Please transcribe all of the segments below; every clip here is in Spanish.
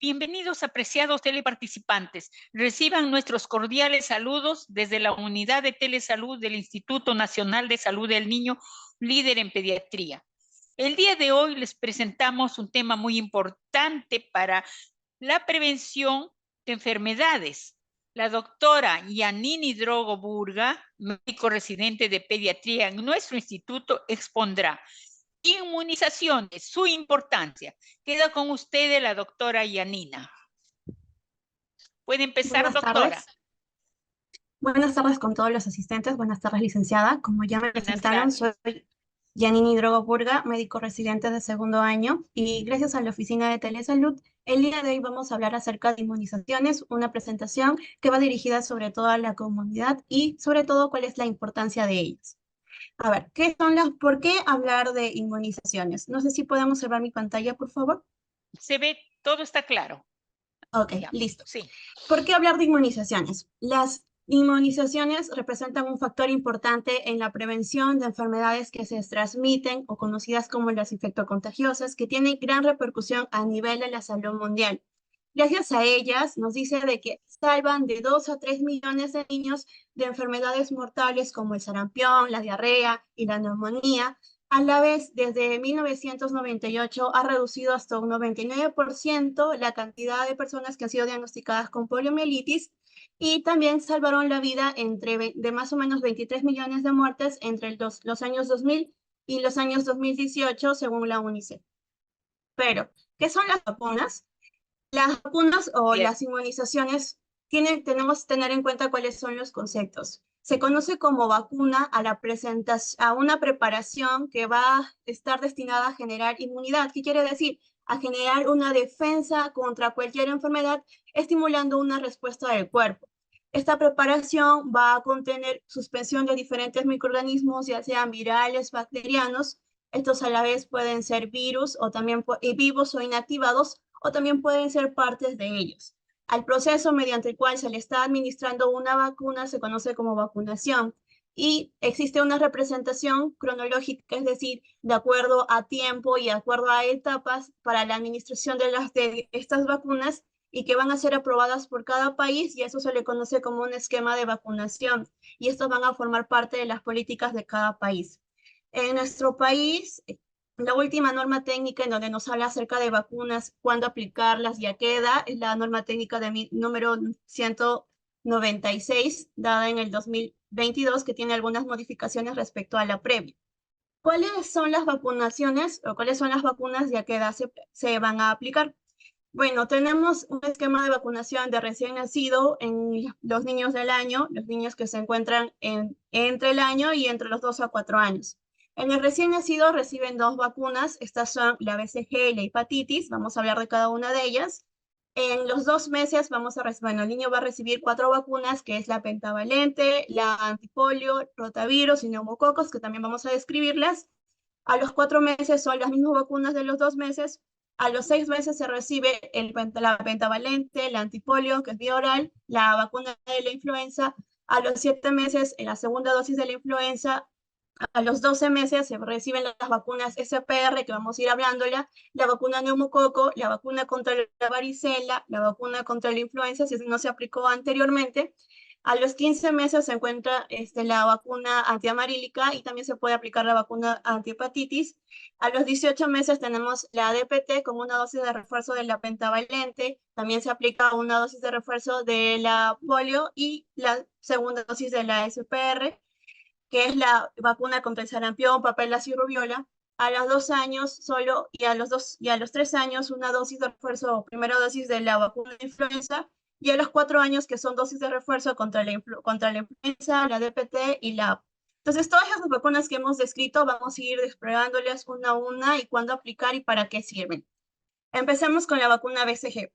Bienvenidos, apreciados teleparticipantes. Reciban nuestros cordiales saludos desde la Unidad de Telesalud del Instituto Nacional de Salud del Niño, líder en pediatría. El día de hoy les presentamos un tema muy importante para la prevención de enfermedades. La doctora Yanini Drogo Burga, médico residente de pediatría en nuestro instituto, expondrá inmunizaciones, su importancia. Queda con ustedes la doctora Yanina. ¿Puede empezar, Buenas doctora? tardes. Buenas tardes con todos los asistentes. Buenas tardes, licenciada. Como ya me Buenas presentaron, soy tardes. Yanini Drogo Burga, médico residente de segundo año, y gracias a la Oficina de Telesalud, el día de hoy vamos a hablar acerca de inmunizaciones, una presentación que va dirigida sobre todo a la comunidad y sobre todo cuál es la importancia de ellas. A ver, ¿por qué hablar de inmunizaciones? No sé si pueden observar mi pantalla, por favor. Se ve, todo está claro. Ok, Ya, listo. sí. ¿Por qué hablar de inmunizaciones? Las inmunizaciones representan un factor importante en la prevención de enfermedades que se transmiten o conocidas como las infectocontagiosas, que tienen gran repercusión a nivel de la salud mundial. Gracias a ellas, nos dice de que salvan de 2 a 3 millones de niños de enfermedades mortales como el sarampión, la diarrea y la neumonía. A la vez, desde 1998 ha reducido hasta un 99% la cantidad de personas que han sido diagnosticadas con poliomielitis y también salvaron la vida de más o menos 23 millones de muertes entre los años 2000 y los años 2018, según la UNICEF. Pero, ¿qué son las vacunas? Las vacunas o Bien. las inmunizaciones tenemos que tener en cuenta cuáles son los conceptos. Se conoce como vacuna a una preparación que va a estar destinada a generar inmunidad. ¿Qué quiere decir? A generar una defensa contra cualquier enfermedad, estimulando una respuesta del cuerpo. Esta preparación va a contener suspensión de diferentes microorganismos, ya sean virales, bacterianos. Estos a la vez pueden ser virus o también vivos o inactivados, o también pueden ser partes de ellos. Al proceso mediante el cual se le está administrando una vacuna se conoce como vacunación y existe una representación cronológica, es decir, de acuerdo a tiempo y de acuerdo a etapas para la administración de estas vacunas y que van a ser aprobadas por cada país y eso se le conoce como un esquema de vacunación y estos van a formar parte de las políticas de cada país. En nuestro país, la última norma técnica en donde nos habla acerca de vacunas, cuándo aplicarlas ya queda, es la norma técnica número 196, dada en el 2022, que tiene algunas modificaciones respecto a la previa. ¿Cuáles son las vacunaciones o cuáles son las vacunas ya que se van a aplicar? Bueno, tenemos un esquema de vacunación de recién nacido en los niños del año, los niños que se encuentran entre el año y entre los 2 a 4 años. En el recién nacido reciben 2 vacunas, estas son la BCG y la hepatitis, vamos a hablar de cada una de ellas. En los 2 meses el niño va a recibir 4 vacunas, que es la pentavalente, la antipolio, rotavirus y neumococos, que también vamos a describirlas. A los 4 meses son las mismas vacunas de los 2 meses. A los 6 meses se recibe la pentavalente, la antipolio, que es vía oral, la vacuna de la influenza. A los 7 meses, en la segunda dosis de la influenza. A los 12 meses se reciben las vacunas SPR, que vamos a ir hablándola, la vacuna neumococo, la vacuna contra la varicela, la vacuna contra la influenza, si no se aplicó anteriormente. A los 15 meses se encuentra la vacuna antiamarílica y también se puede aplicar la vacuna antihepatitis. A los 18 meses tenemos la DPT como una dosis de refuerzo de la pentavalente. También se aplica una dosis de refuerzo de la polio y la segunda dosis de la SPR, que es la vacuna contra el sarampión, papela y rubiola. A los 2 años solo y a los 3 años una dosis de refuerzo o primera dosis de la vacuna de influenza y a los 4 años que son dosis de refuerzo contra la influenza, la DPT y la. Entonces, todas las vacunas que hemos descrito vamos a ir desplegándolas una a una y cuándo aplicar y para qué sirven. Empecemos con la vacuna BCG,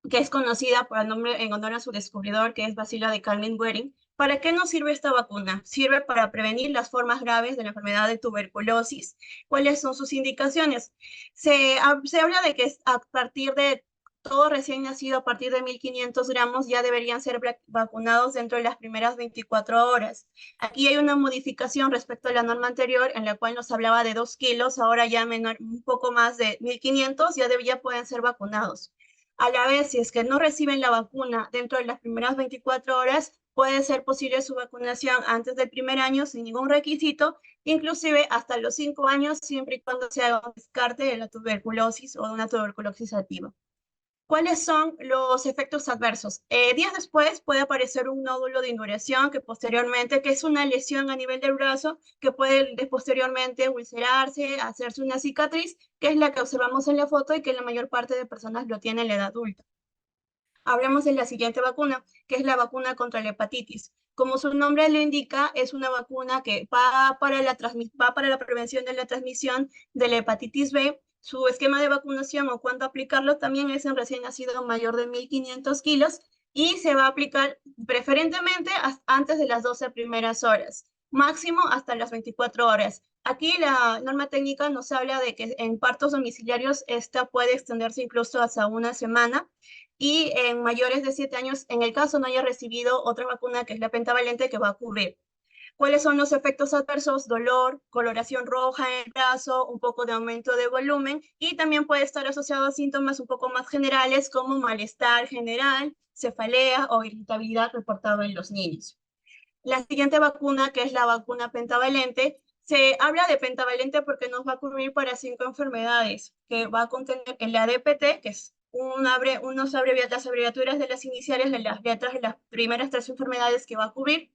que es conocida por el nombre en honor a su descubridor, que es Bacilla de Calmette-Guerin. ¿Para qué nos sirve esta vacuna? Sirve para prevenir las formas graves de la enfermedad de tuberculosis. ¿Cuáles son sus indicaciones? Se habla de que a partir de todo recién nacido, a partir de 1.500 gramos, ya deberían ser vacunados dentro de las primeras 24 horas. Aquí hay una modificación respecto a la norma anterior, en la cual nos hablaba de 2 kilos, ahora ya un poco más de 1.500, ya pueden ser vacunados. A la vez, si es que no reciben la vacuna dentro de las primeras 24 horas, puede ser posible su vacunación antes del primer año sin ningún requisito, inclusive hasta los 5 años, siempre y cuando se haga un descarte de la tuberculosis o de una tuberculosis activa. ¿Cuáles son los efectos adversos? Días después puede aparecer un nódulo de induración que posteriormente, que es una lesión a nivel del brazo, que puede posteriormente ulcerarse, hacerse una cicatriz, que es la que observamos en la foto y que la mayor parte de personas lo tiene en la edad adulta. Hablemos de la siguiente vacuna, que es la vacuna contra la hepatitis. Como su nombre lo indica, es una vacuna que va para la prevención de la transmisión de la hepatitis B. Su esquema de vacunación o cuándo aplicarlo también es en recién nacido mayor de 1.500 kilos y se va a aplicar preferentemente antes de las 12 primeras horas, máximo hasta las 24 horas. Aquí la norma técnica nos habla de que en partos domiciliarios esta puede extenderse incluso hasta una semana y en mayores de 7 años, en el caso no haya recibido otra vacuna que es la pentavalente que va a cubrir. ¿Cuáles son los efectos adversos? Dolor, coloración roja en el brazo, un poco de aumento de volumen y también puede estar asociado a síntomas un poco más generales como malestar general, cefalea o irritabilidad reportado en los niños. La siguiente vacuna, que es la vacuna pentavalente, se habla de pentavalente porque nos va a cubrir para 5 enfermedades, que va a contener el ADPT, que es las abreviaturas de las iniciales de las letras de las primeras 3 enfermedades que va a cubrir,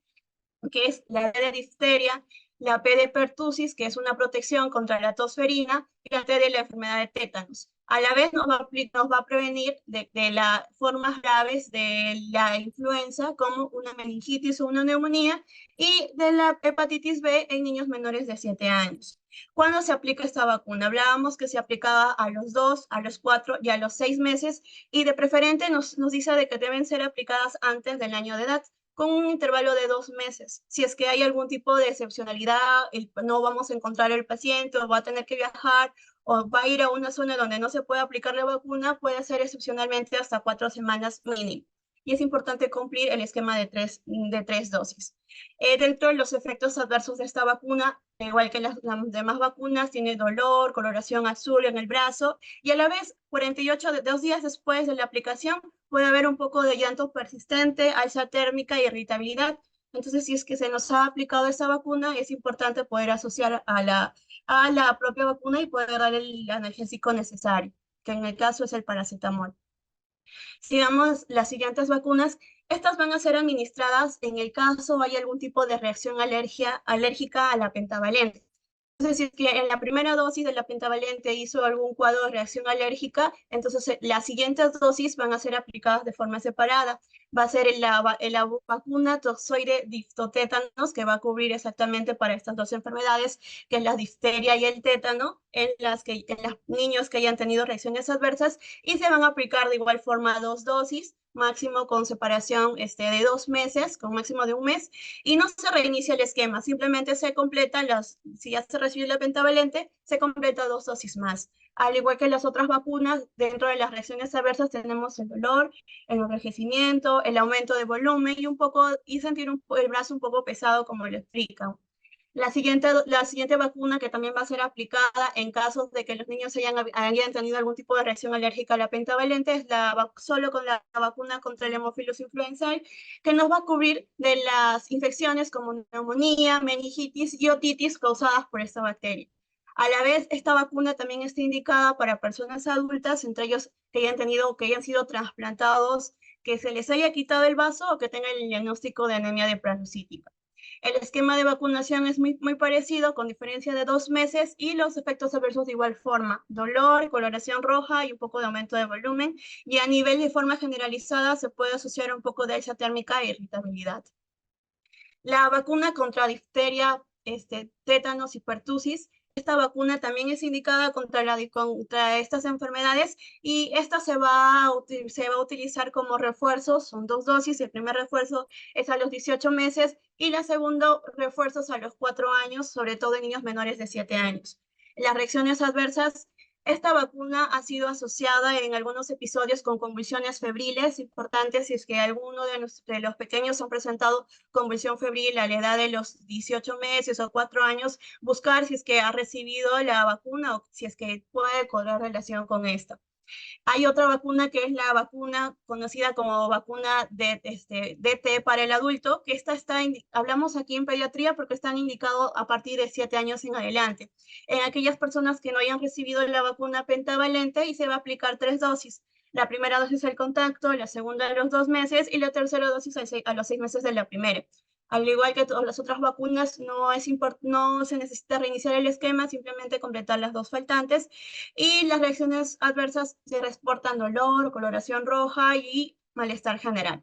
que es la D de difteria, la P de pertusis, que es una protección contra la tosferina, y la T de la enfermedad de tétanos. A la vez nos va a prevenir de las formas graves de la influenza, como una meningitis o una neumonía, y de la hepatitis B en niños menores de 7 años. ¿Cuándo se aplica esta vacuna? Hablábamos que se aplicaba a los 2, a los 4 y a los 6 meses, y de preferente nos dice de que deben ser aplicadas antes del año de edad, con un intervalo de 2 meses. Si es que hay algún tipo de excepcionalidad, no vamos a encontrar el paciente o va a tener que viajar o va a ir a una zona donde no se puede aplicar la vacuna, puede ser excepcionalmente hasta 4 semanas mínimo. Y es importante cumplir el esquema de tres dosis. Dentro de los efectos adversos de esta vacuna, igual que las demás vacunas, tiene dolor, coloración azul en el brazo y a la vez 2 días después de la aplicación puede haber un poco de llanto persistente, alza térmica y irritabilidad. Entonces, si es que se nos ha aplicado esta vacuna, es importante poder asociar a la propia vacuna y poder dar el analgésico necesario, que en el caso es el paracetamol. Sigamos las siguientes vacunas. Estas van a ser administradas en el caso haya algún tipo de reacción alérgica a la pentavalente. Entonces, si es que en la primera dosis de la pentavalente hizo algún cuadro de reacción alérgica, entonces las siguientes dosis van a ser aplicadas de forma separada. Va a ser la vacuna toxoide diftotétanos, que va a cubrir exactamente para estas 2 enfermedades, que es la difteria y el tétano, en los niños que hayan tenido reacciones adversas, y se van a aplicar de igual forma 2 dosis, máximo con separación de 2 meses, con máximo de 1 mes, y no se reinicia el esquema, simplemente se completan si ya se recibe la pentavalente, se completa 2 dosis más. Al igual que las otras vacunas, dentro de las reacciones adversas tenemos el dolor, el enrojecimiento, el aumento de volumen y sentir el brazo un poco pesado, como lo explican. La siguiente vacuna que también va a ser aplicada en casos de que los niños hayan tenido algún tipo de reacción alérgica a la pentavalente es solo con la vacuna contra el Haemophilus influenzae, que nos va a cubrir de las infecciones como neumonía, meningitis y otitis causadas por esta bacteria. A la vez, esta vacuna también está indicada para personas adultas, entre ellos que hayan sido trasplantados, que se les haya quitado el vaso o que tengan el diagnóstico de anemia de planocítica. El esquema de vacunación es muy parecido, con diferencia de 2 meses, y los efectos adversos de igual forma: dolor, coloración roja y un poco de aumento de volumen. Y a nivel de forma generalizada se puede asociar un poco de alza térmica e irritabilidad. La vacuna contra difteria, tétanos y pertusis, esta vacuna también es indicada contra estas enfermedades y esta se va a utilizar como refuerzos. Son 2 dosis. El primer refuerzo es a los 18 meses y la segunda refuerzo es a los 4 años, sobre todo en niños menores de 7 años. Las reacciones adversas: esta vacuna ha sido asociada en algunos episodios con convulsiones febriles. Importante, si es que alguno de los pequeños han presentado convulsión febril a la edad de los 18 meses o 4 años, buscar si es que ha recibido la vacuna o si es que puede correr relación con esta. Hay otra vacuna que es la vacuna conocida como vacuna de DT para el adulto, que hablamos aquí en pediatría porque están indicados a partir de 7 años en adelante. En aquellas personas que no hayan recibido la vacuna pentavalente y se va a aplicar 3 dosis. La primera dosis al contacto, la segunda a los 2 meses y la tercera dosis a los 6 meses de la primera. Al igual que todas las otras vacunas, no se necesita reiniciar el esquema, simplemente completar las 2 faltantes. Y las reacciones adversas se reportan dolor, coloración roja y malestar general.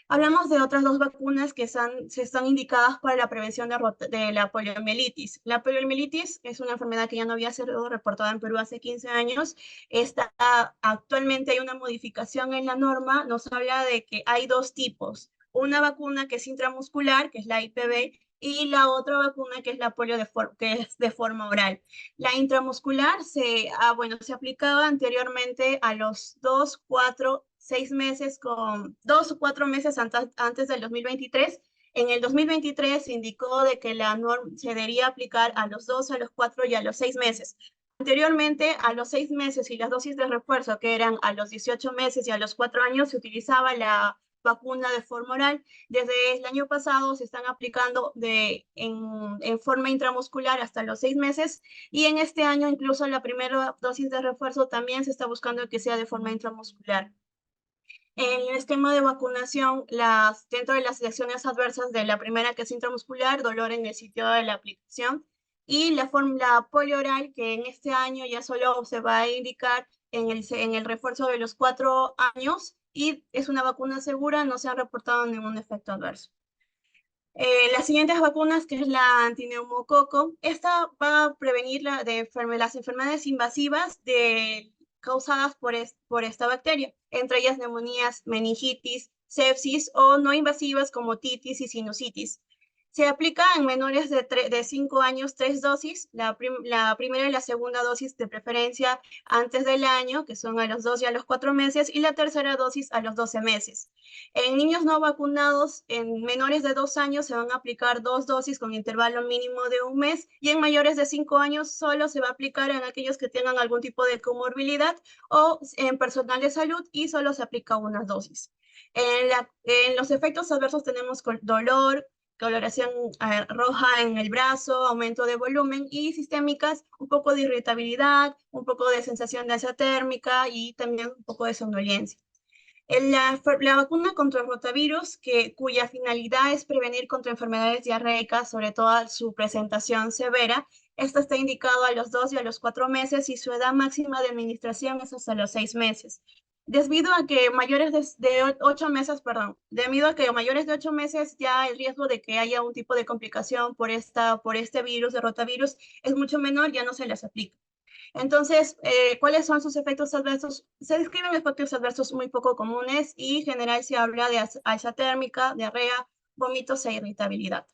Hablamos de otras 2 vacunas que están indicadas para la prevención de la poliomielitis. La poliomielitis es una enfermedad que ya no había sido reportada en Perú hace 15 años. Actualmente hay una modificación en la norma, nos habla de que hay 2 tipos. Una vacuna que es intramuscular, que es la IPV, y la otra vacuna que es la polio que es de forma oral. La intramuscular se aplicaba anteriormente a los 2, 4, 6 meses, con 2 o 4 meses antes del 2023. En el 2023 se indicó de que la norma se debería aplicar a los 2, a los 4 y a los 6 meses. Anteriormente, a los 6 meses y las dosis de refuerzo, que eran a los 18 meses y a los 4 años, se utilizaba la vacuna de forma oral. Desde el año pasado se están aplicando en forma intramuscular hasta los 6 meses y en este año incluso la primera dosis de refuerzo también se está buscando que sea de forma intramuscular. En el esquema de vacunación, dentro de las reacciones adversas de la primera, que es intramuscular, dolor en el sitio de la aplicación, y la polio oral, que en este año ya solo se va a indicar en el refuerzo de los 4 años, y es una vacuna segura, no se ha reportado ningún efecto adverso. Las siguientes vacunas, que es la antineumococo, esta va a prevenir las enfermedades invasivas causadas por esta bacteria, entre ellas neumonías, meningitis, sepsis o no invasivas como otitis y sinusitis. Se aplica en menores de 5 años 3 dosis, la primera y la segunda dosis de preferencia antes del año, que son a los 2 y a los 4 meses, y la tercera dosis a los 12 meses. En niños no vacunados, en menores de 2 años, se van a aplicar 2 dosis con intervalo mínimo de 1 mes, y en mayores de 5 años solo se va a aplicar en aquellos que tengan algún tipo de comorbilidad o en personal de salud, y solo se aplica una dosis. En los efectos adversos tenemos dolor, coloración roja en el brazo, aumento de volumen, y sistémicas, un poco de irritabilidad, un poco de sensación de ansia térmica y también un poco de somnolencia. La vacuna contra el rotavirus, cuya finalidad es prevenir contra enfermedades diarreicas, sobre todo su presentación severa, esta está indicado a los 2 y a los 4 meses y su edad máxima de administración es hasta los 6 meses. Debido a que mayores de 8 meses, debido a que mayores de 8 meses ya el riesgo de que haya un tipo de complicación por este virus de rotavirus es mucho menor, ya no se les aplica. Entonces, ¿cuáles son sus efectos adversos? Se describen efectos adversos muy poco comunes y en general se habla de alza térmica, diarrea, vómitos e irritabilidad.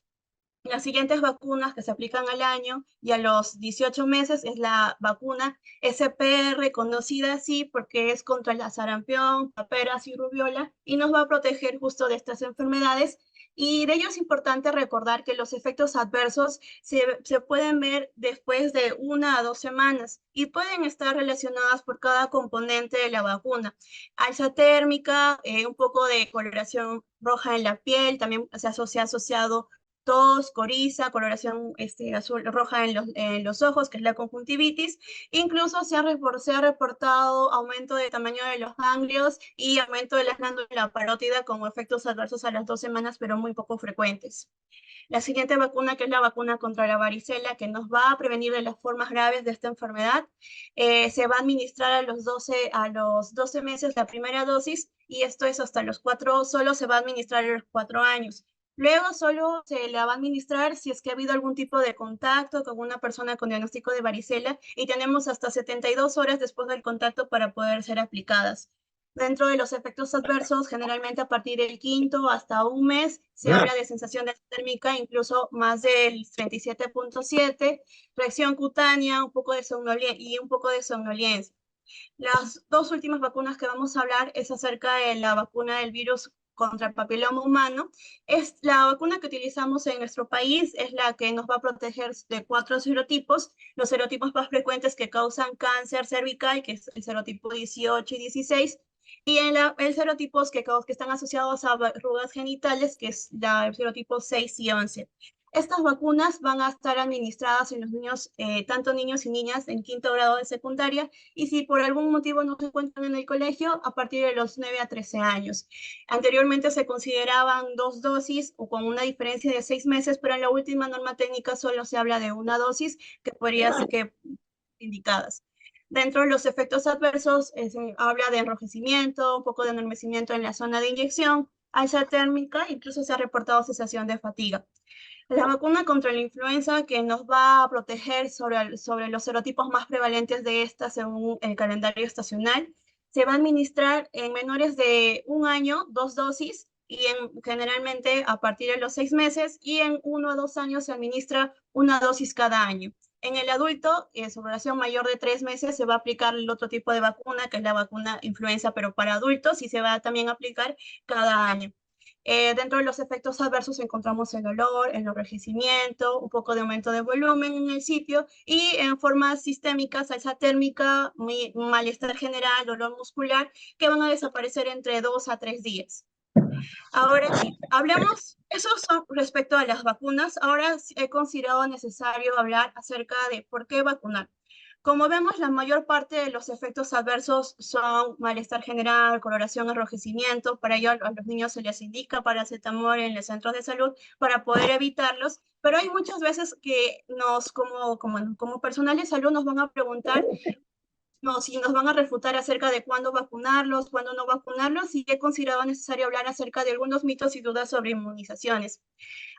Las siguientes vacunas que se aplican al año y a los 18 meses es la vacuna SPR, conocida así porque es contra la sarampión, paperas y rubiola, y nos va a proteger justo de estas enfermedades. Y de ello es importante recordar que los efectos adversos se pueden ver después de 1 a 2 semanas y pueden estar relacionadas por cada componente de la vacuna. Alza térmica, un poco de coloración roja en la piel, también se ha asociado tos, coriza, coloración azul, roja en los ojos, que es la conjuntivitis. Incluso se ha reportado aumento de tamaño de los ganglios y aumento de la glándula parótida como efectos adversos a las 2 semanas, pero muy poco frecuentes. La siguiente vacuna, que es la vacuna contra la varicela, que nos va a prevenir de las formas graves de esta enfermedad, se va a administrar a los 12 meses la primera dosis, y esto es hasta los 4, solo se va a administrar a los 4 años. Luego solo se la va a administrar si es que ha habido algún tipo de contacto con una persona con diagnóstico de varicela, y tenemos hasta 72 horas después del contacto para poder ser aplicadas. Dentro de los efectos adversos, generalmente a partir del 5º hasta 1 mes, se habla de sensación de térmica, incluso más del 37.7, reacción cutánea, un poco de somnolencia. Las 2 últimas vacunas que vamos a hablar es acerca de la vacuna del virus contra el papiloma humano. Es la vacuna que utilizamos en nuestro país, es la que nos va a proteger de 4 serotipos, los serotipos más frecuentes que causan cáncer cervical, que es el serotipo 18 y 16, y el serotipos que están asociados a verrugas genitales, que es el serotipo 6 y 11. Estas vacunas van a estar administradas en los niños, tanto niños y niñas en 5º grado de secundaria, y si por algún motivo no se encuentran en el colegio, a partir de los 9 a 13 años. Anteriormente se consideraban 2 dosis o con una diferencia de 6 meses, pero en la última norma técnica solo se habla de una dosis que podría ser que indicadas. Dentro de los efectos adversos, se habla de enrojecimiento, un poco de entumecimiento en la zona de inyección, alza térmica, incluso se ha reportado sensación de fatiga. La vacuna contra la influenza que nos va a proteger sobre los serotipos más prevalentes de esta según el calendario estacional, se va a administrar en menores de 1 año, 2 dosis, y generalmente a partir de los 6 meses, y en 1 a 2 años se administra una dosis cada año. En el adulto, en su población mayor de 3 meses, se va a aplicar el otro tipo de vacuna, que es la vacuna influenza, pero para adultos, y se va a también aplicar cada año. Dentro de los efectos adversos encontramos el dolor, el enrojecimiento, un poco de aumento de volumen en el sitio y en forma sistémica, alza térmica, malestar general, dolor muscular, que van a desaparecer entre 2 a 3 días. Ahora sí, hablemos, eso son respecto a las vacunas. Ahora he considerado necesario hablar acerca de por qué vacunar. Como vemos, la mayor parte de los efectos adversos son malestar general, coloración, enrojecimiento. Para ello, a los niños se les indica paracetamol en los centros de salud para poder evitarlos. Pero hay muchas veces que como personal de salud nos van a preguntar si nos van a refutar acerca de cuándo vacunarlos, cuándo no vacunarlos, y he considerado necesario hablar acerca de algunos mitos y dudas sobre inmunizaciones.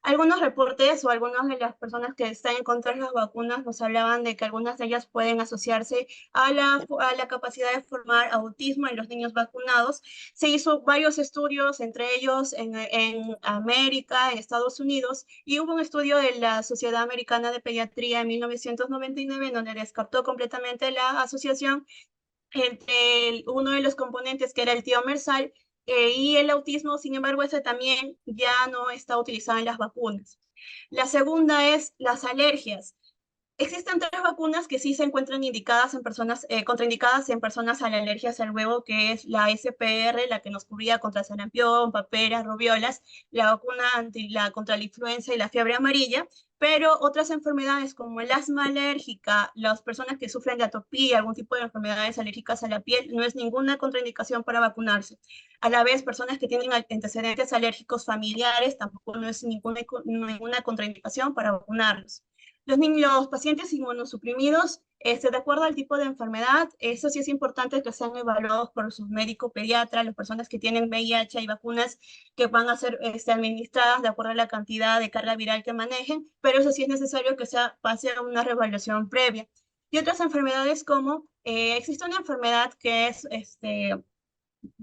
Algunos reportes o algunas de las personas que están en contra de las vacunas nos hablaban de que algunas de ellas pueden asociarse a la capacidad de formar autismo en los niños vacunados. Se hizo varios estudios, entre ellos en América, en Estados Unidos, y hubo un estudio de la Sociedad Americana de Pediatría en 1999 en donde descartó completamente la asociación entre uno de los componentes que era el tiomersal y el autismo. Sin embargo, ese también ya no está utilizado en las vacunas. La segunda es las alergias. Existen 3 vacunas que sí se encuentran indicadas en personas, contraindicadas en personas a las alergias al huevo, que es la SPR, la que nos cubría contra sarampión, paperas, rubiolas, la vacuna contra la influenza y la fiebre amarilla, pero otras enfermedades como el asma alérgica, las personas que sufren de atopía, algún tipo de enfermedades alérgicas a la piel, no es ninguna contraindicación para vacunarse. A la vez, personas que tienen antecedentes alérgicos familiares, tampoco no es ninguna contraindicación para vacunarlos. Los pacientes inmunosuprimidos, de acuerdo al tipo de enfermedad, eso sí es importante que sean evaluados por su médico pediatra, las personas que tienen VIH y vacunas que van a ser administradas de acuerdo a la cantidad de carga viral que manejen, pero eso sí es necesario que pase a una reevaluación previa. Y otras enfermedades como, existe una enfermedad que es,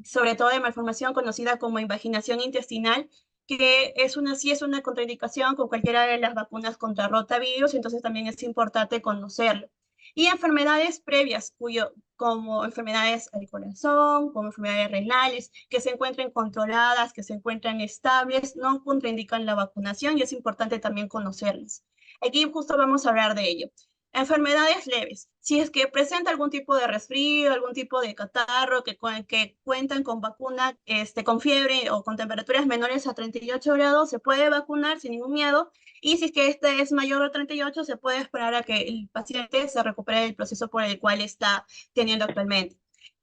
sobre todo de malformación conocida como invaginación intestinal, que sí es una contraindicación con cualquiera de las vacunas contra rotavirus, entonces también es importante conocerlo. Y enfermedades previas, como enfermedades del corazón, como enfermedades renales, que se encuentren controladas, que se encuentren estables, no contraindican la vacunación y es importante también conocerlas. Aquí justo vamos a hablar de ello. Enfermedades leves. Si es que presenta algún tipo de resfrío, algún tipo de catarro, que cuentan con vacuna, con fiebre o con temperaturas menores a 38 grados, se puede vacunar sin ningún miedo. Y si es que este es mayor a 38, se puede esperar a que el paciente se recupere del proceso por el cual está teniendo actualmente.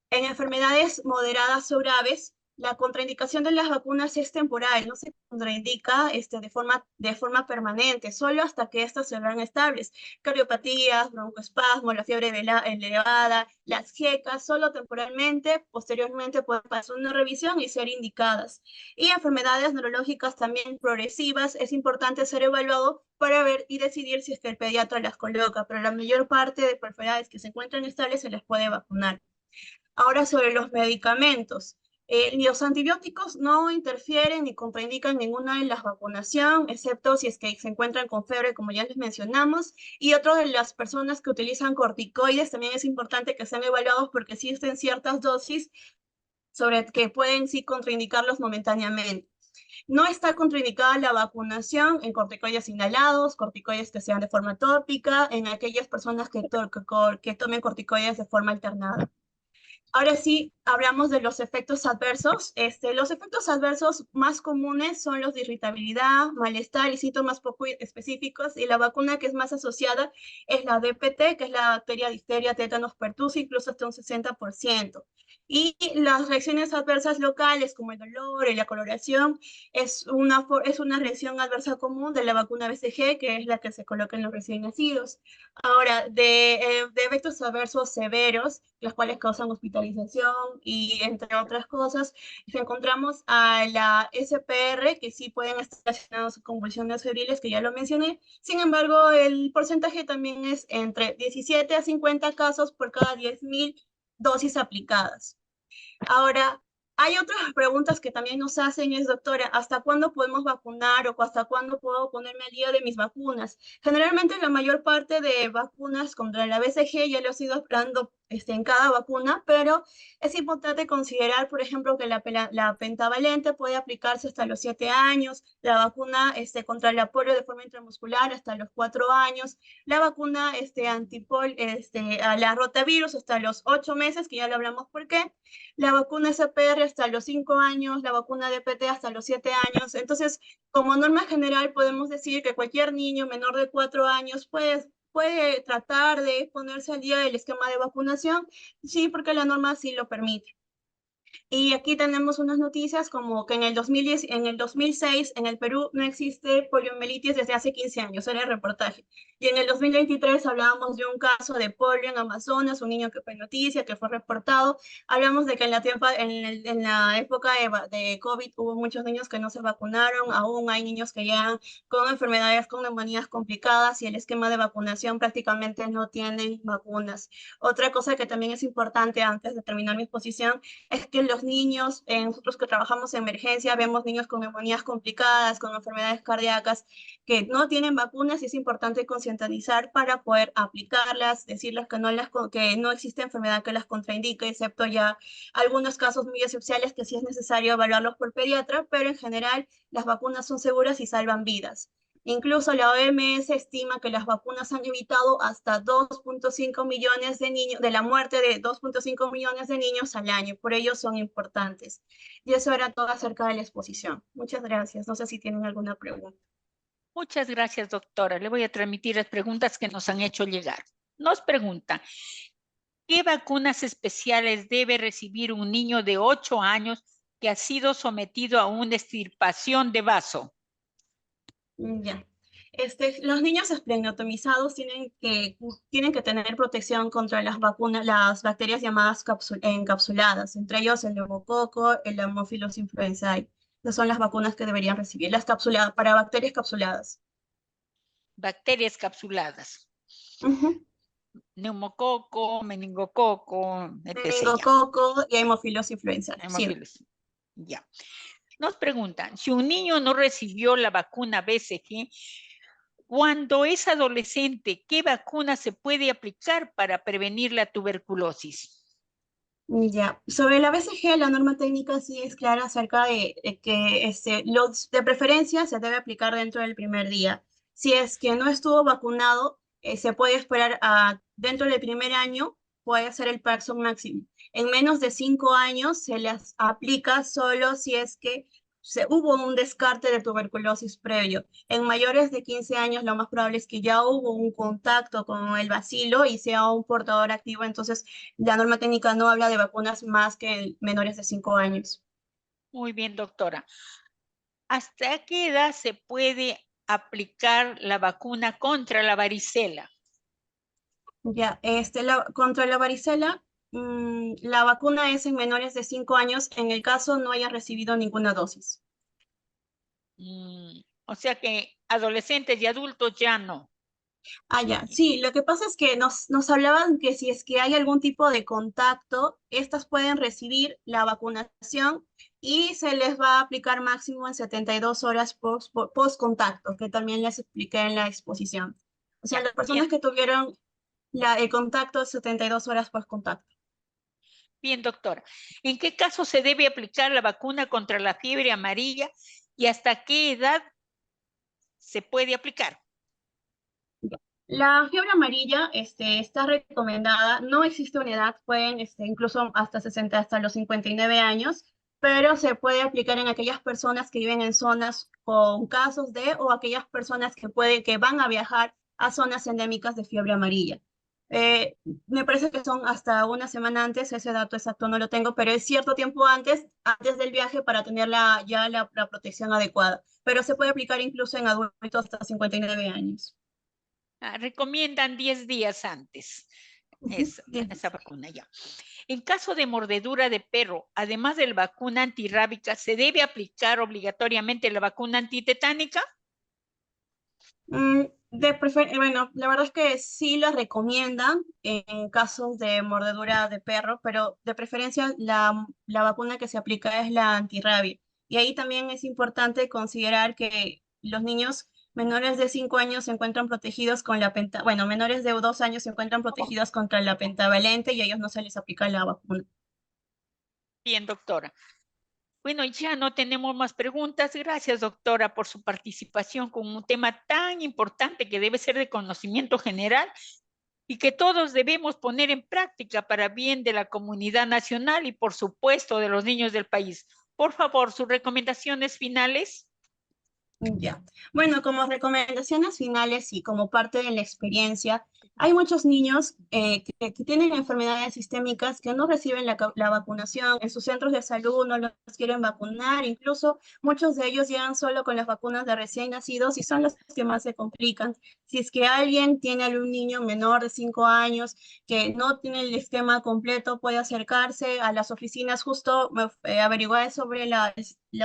En enfermedades moderadas o graves, la contraindicación de las vacunas es temporal, no se contraindica de forma permanente, solo hasta que estas se vean estables. Cardiopatías, broncoespasmo, la fiebre elevada, las jecas, solo temporalmente, posteriormente pueden pasar una revisión y ser indicadas. Y enfermedades neurológicas también progresivas, es importante ser evaluado para ver y decidir si es que el pediatra las coloca, pero la mayor parte de enfermedades que se encuentran estables se les puede vacunar. Ahora sobre los medicamentos. Los antibióticos no interfieren ni contraindican ninguna de las vacunación, excepto si es que se encuentran con fiebre, como ya les mencionamos. Y otro de las personas que utilizan corticoides también es importante que sean evaluados porque existen ciertas dosis sobre que pueden sí contraindicarlos momentáneamente. No está contraindicada la vacunación en corticoides inhalados, corticoides que sean de forma tópica, en aquellas personas que tomen corticoides de forma alternada. Ahora sí, hablamos de los efectos adversos. Los efectos adversos más comunes son los de irritabilidad, malestar y síntomas poco específicos. Y la vacuna que es más asociada es la DPT, que es la bacteria difteria, tétanos, pertusis, incluso hasta un 60%. Y las reacciones adversas locales, como el dolor y la coloración, es una reacción adversa común de la vacuna BCG, que es la que se coloca en los recién nacidos. Ahora, de efectos adversos severos, los cuales causan hospitalización y entre otras cosas, encontramos a la SPR, que sí pueden estar relacionados con convulsiones febriles, que ya lo mencioné. Sin embargo, el porcentaje también es entre 17 a 50 casos por cada 10.000 dosis aplicadas. Ahora, hay otras preguntas que también nos hacen es, doctora, ¿hasta cuándo podemos vacunar o hasta cuándo puedo ponerme al día de mis vacunas? Generalmente la mayor parte de vacunas contra la BCG ya lo he ido hablando en cada vacuna, pero es importante considerar, por ejemplo, que la pentavalente puede aplicarse hasta los 7 años, la vacuna contra la polio de forma intramuscular hasta los 4 años, la vacuna a la rotavirus hasta los 8 meses, que ya lo hablamos por qué, la vacuna SPR hasta los 5 años, la vacuna DPT hasta los 7 años. Entonces, como norma general, podemos decir que cualquier niño menor de 4 años puede tratar de ponerse al día del esquema de vacunación, sí, porque la norma sí lo permite. Y aquí tenemos unas noticias como que en el 2010, en el 2006 en el Perú no existe poliomielitis desde hace 15 años, era el reportaje. Y en el 2023 hablábamos de un caso de polio en Amazonas, un niño que fue noticia, que fue reportado. Hablamos de que en la época de COVID hubo muchos niños que no se vacunaron, aún hay niños que llegan con enfermedades, con neumonías complicadas y el esquema de vacunación prácticamente no tienen vacunas. Otra cosa que también es importante antes de terminar mi exposición es que los niños, nosotros que trabajamos en emergencia, vemos niños con neumonías complicadas, con enfermedades cardíacas, que no tienen vacunas y es importante concientizar para poder aplicarlas, decirles que no existe enfermedad que las contraindique, excepto ya algunos casos muy excepcionales que sí es necesario evaluarlos por pediatra, pero en general las vacunas son seguras y salvan vidas. Incluso la OMS estima que las vacunas han evitado hasta 2.5 millones de niños, de la muerte de 2.5 millones de niños al año, por ello son importantes. Y eso era todo acerca de la exposición. Muchas gracias. No sé si tienen alguna pregunta. Muchas gracias, doctora. Le voy a transmitir las preguntas que nos han hecho llegar. Nos preguntan, ¿qué vacunas especiales debe recibir un niño de 8 años que ha sido sometido a una extirpación de vaso? Ya. Los niños esplenotomizados tienen que tener protección contra las vacunas, las bacterias llamadas encapsuladas, entre ellos el neumococo, el Haemophilus influenzae. Esas son las vacunas que deberían recibir, las capsuladas, para bacterias capsuladas. Bacterias capsuladas. Ujú. Neumococo, meningococo, etc. Meningococo y Haemophilus influenzae. Sí. Hemofilos. Ya. Nos preguntan, si un niño no recibió la vacuna BCG, cuando es adolescente, ¿qué vacuna se puede aplicar para prevenir la tuberculosis? Ya, sobre la BCG, la norma técnica sí es clara acerca de que los de preferencia se debe aplicar dentro del primer día. Si es que no estuvo vacunado, se puede esperar dentro del primer año, puede ser el plazo máximo. En menos de 5 años se les aplica solo si es que hubo un descarte de tuberculosis previo. En mayores de 15 años, lo más probable es que ya hubo un contacto con el bacilo y sea un portador activo, entonces la norma técnica no habla de vacunas más que en menores de 5 años. Muy bien, doctora. ¿Hasta qué edad se puede aplicar la vacuna contra la varicela? Ya, contra la varicela, la vacuna es en menores de 5 años en el caso no haya recibido ninguna dosis. O sea que adolescentes y adultos ya no. Ya, sí, lo que pasa es que nos hablaban que si es que hay algún tipo de contacto, estas pueden recibir la vacunación y se les va a aplicar máximo en 72 horas post contacto, que también les expliqué en la exposición. O sea, Ya, las personas bien. que tuvieron el contacto 72 horas post contacto. Bien, doctora. ¿En qué caso se debe aplicar la vacuna contra la fiebre amarilla y hasta qué edad se puede aplicar? La fiebre amarilla está recomendada, no existe una edad, pueden incluso hasta 60, hasta los 59 años, pero se puede aplicar en aquellas personas que viven en zonas con casos de o aquellas personas que van a viajar a zonas endémicas de fiebre amarilla. Eh, Me parece que son hasta una semana antes, ese dato exacto no lo tengo, pero es cierto tiempo antes del viaje para tener la protección adecuada, pero se puede aplicar incluso en adultos hasta 59 años. Recomiendan 10 días antes Ujú. esa vacuna ya. En caso de mordedura de perro, además de la vacuna antirrábica, ¿se debe aplicar obligatoriamente la vacuna antitetánica? Bueno, la verdad es que sí la recomiendan en casos de mordedura de perro, pero de preferencia la vacuna que se aplica es la antirrabia. Y ahí también es importante considerar que los niños menores de 5 años se encuentran protegidos con bueno, menores de 2 años se encuentran protegidos contra la pentavalente y a ellos no se les aplica la vacuna. Bien, doctora. Bueno, ya no tenemos más preguntas. Gracias, doctora, por su participación con un tema tan importante que debe ser de conocimiento general y que todos debemos poner en práctica para bien de la comunidad nacional y, por supuesto, de los niños del país. Por favor, sus recomendaciones finales. Ya. Bueno, como recomendaciones finales y como parte de la experiencia, hay muchos niños que tienen enfermedades sistémicas que no reciben la vacunación, en sus centros de salud no los quieren vacunar, incluso muchos de ellos llegan solo con las vacunas de recién nacidos y son los que más se complican. Si es que alguien tiene algún niño menor de 5 años que no tiene el esquema completo, puede acercarse a las oficinas. Justo averigué sobre la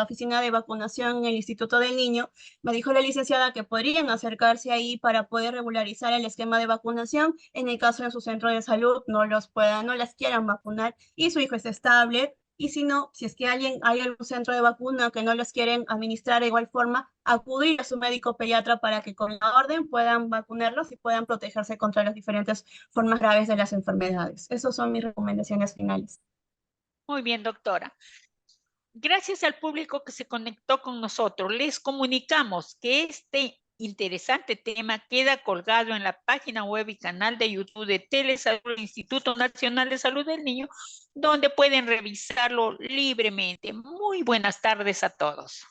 oficina de vacunación en el Instituto del Niño. Me dijo la licenciada que podrían acercarse ahí para poder regularizar el esquema de vacunación en el caso de su centro de salud no las quieran vacunar y su hijo es estable. Y si no, si es que hay algún centro de vacuna que no los quieren administrar de igual forma, acudir a su médico pediatra para que con la orden puedan vacunarlos y puedan protegerse contra las diferentes formas graves de las enfermedades. Esas son mis recomendaciones finales. Muy bien, doctora. Gracias al público que se conectó con nosotros, les comunicamos que este interesante tema queda colgado en la página web y canal de YouTube de Telesalud, Instituto Nacional de Salud del Niño, donde pueden revisarlo libremente. Muy buenas tardes a todos.